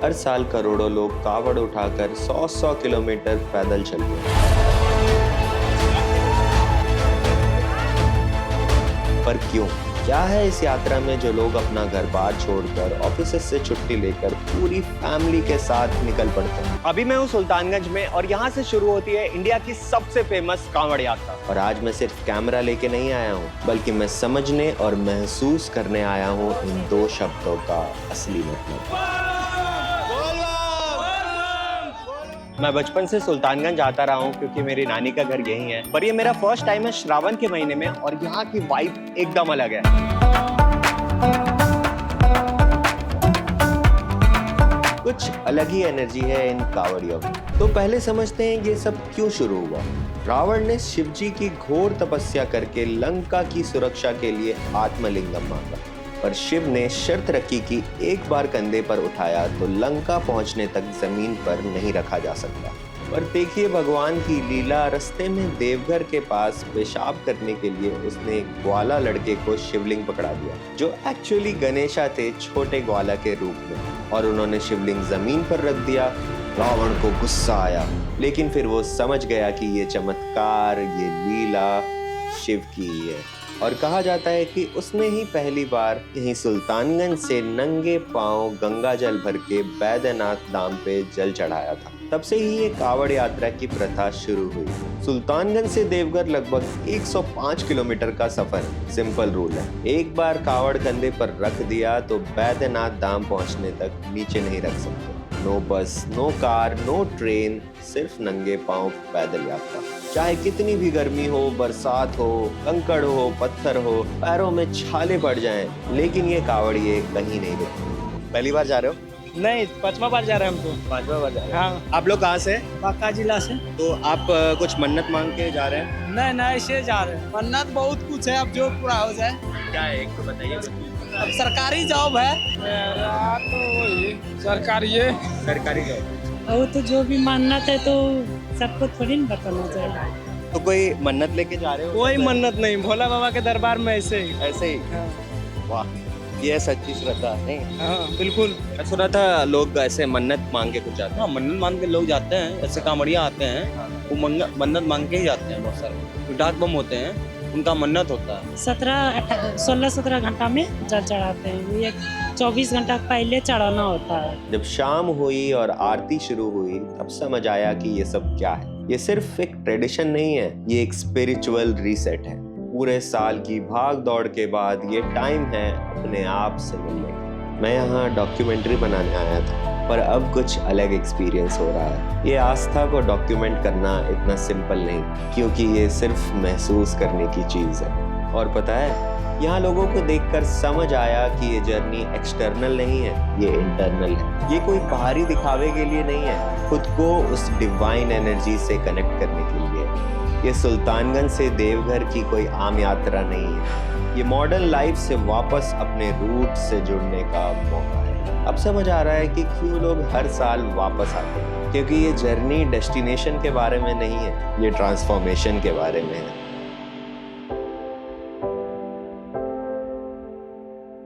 हर साल करोड़ों लोग कावड़ उठाकर 100-100 किलोमीटर पैदल चलते हैं। पर क्यों? क्या है इस यात्रा में जो लोग अपना घर बार छोड़कर, ऑफिस से छुट्टी लेकर पूरी फैमिली के साथ निकल पड़ते हैं? अभी मैं हूँ सुल्तानगंज में और यहाँ से शुरू होती है इंडिया की सबसे फेमस कांवड़ यात्रा। और आज मैं सिर्फ कैमरा लेके नहीं आया हूँ, बल्कि मैं समझने और महसूस करने आया हूँ इन दो शब्दों का असली मतलब। मैं बचपन से सुल्तानगंज आता रहा हूँ क्योंकि मेरी नानी का घर यहीं है, पर ये मेरा फर्स्ट टाइम है श्रावण के महीने में और यहाँ की वाइब एकदम अलग है। कुछ अलग ही एनर्जी है इन कावड़ियों में। तो पहले समझते हैं ये सब क्यों शुरू हुआ। रावण ने शिव जी की घोर तपस्या करके लंका की सुरक्षा के लिए आत्मलिंगम मांगा, पर शिव ने शर्त रखी कि एक बार कंधे पर उठाया तो लंका पहुंचने तक जमीन पर नहीं रखा जा सकता। पर देखिए भगवान की लीला, रास्ते में देवघर के पास पेशाब करने के लिए उसने एक ग्वाला लड़के को शिवलिंग पकड़ा दिया, जो एक्चुअली गणेशा थे छोटे ग्वाला के रूप में, और उन्होंने शिवलिंग जमीन पर रख दिया। रावण को गुस्सा आया, लेकिन फिर वो समझ गया कि ये चमत्कार, ये लीला शिव की ही है। और कहा जाता है कि उसने ही पहली बार यहीं सुल्तानगंज से नंगे पांव गंगा जल भर के बैद्यनाथ धाम पे जल चढ़ाया था। तब से ही ये कावड़ यात्रा की प्रथा शुरू हुई। सुल्तानगंज से देवघर लगभग 105 किलोमीटर का सफर। सिंपल रूल है, एक बार कावड़ कंधे पर रख दिया तो बैद्यनाथ धाम पहुंचने तक नीचे नहीं रख सकते। नो बस, नो कार, नो ट्रेन, सिर्फ नंगे पांव पैदल यात्रा। चाहे कितनी भी गर्मी हो, बरसात हो, कंकड़ हो, पत्थर हो, पैरों में छाले पड़ जाएं, लेकिन ये कावड़िए कहीं नहीं रुकते। पहली बार जा रहे हो? नहीं, 5वां बार जा रहे हैं हम तो। 5वां बार जा रहे हो? हाँ। आप लोग कहाँ से? बांका जिला से। तो आप कुछ मन्नत मांग के जा रहे हैं? नहीं, ऐसे जा रहे हैं। मन्नत बहुत कुछ है, अब जो पूरा हो जाए। क्या है, एक तो बताइए। अब सरकारी जॉब है। मेरा तो वही सरकारी जॉब। वो तो जो भी मन्नत है तो सबको थोड़ी ना बताना चाहिए। तो कोई मन्नत लेके जा रहे हो? कोई मन्नत नहीं, भोला बाबा के दरबार में ऐसे ही। ऐसे ही? हाँ। वाह, ये सच्ची श्रद्धा नहीं? हाँ, बिल्कुल। मैं सुना था लोग ऐसे मन्नत मांग के कुछ जाते हैं। हाँ, मन्नत मांग के लोग जाते हैं। ऐसे कांवड़िया आते हैं, वो मन्नत मांग के ही जाते हैं। बहुत सारे डाक बम होते हैं, उनका मन्नत होता है। 16-17 घंटा में जल चढ़ाते हैं। ये 24 घंटा पहले चढ़ाना होता है। जब शाम हुई और आरती शुरू हुई, तब समझ आया कि ये सब क्या है। ये सिर्फ एक ट्रेडिशन नहीं है, ये एक स्पिरिचुअल रीसेट है। पूरे साल की भाग दौड़ के बाद ये टाइम है अपने आप से मिलने का। मैं यहाँ डॉक्यूमेंट्री बनाने आया था, पर अब कुछ अलग एक्सपीरियंस हो रहा है। ये आस्था को डॉक्यूमेंट करना इतना सिंपल नहीं, क्योंकि ये सिर्फ महसूस करने की चीज है। और पता है, यहाँ लोगों को देखकर समझ आया कि ये जर्नी एक्सटर्नल नहीं है, ये इंटरनल है। ये कोई बाहरी दिखावे के लिए नहीं है, खुद को उस डिवाइन एनर्जी से कनेक्ट करने के लिए। ये सुल्तानगंज से देवघर की कोई आम यात्रा नहीं है, ये मॉडर्न लाइफ से वापस अपने रूट से जुड़ने का मौका है। अब समझ आ रहा है कि क्यों लोग हर साल वापस आते हैं, क्योंकि ये जर्नी डेस्टिनेशन के बारे में नहीं है, ये ट्रांसफॉर्मेशन के बारे में है।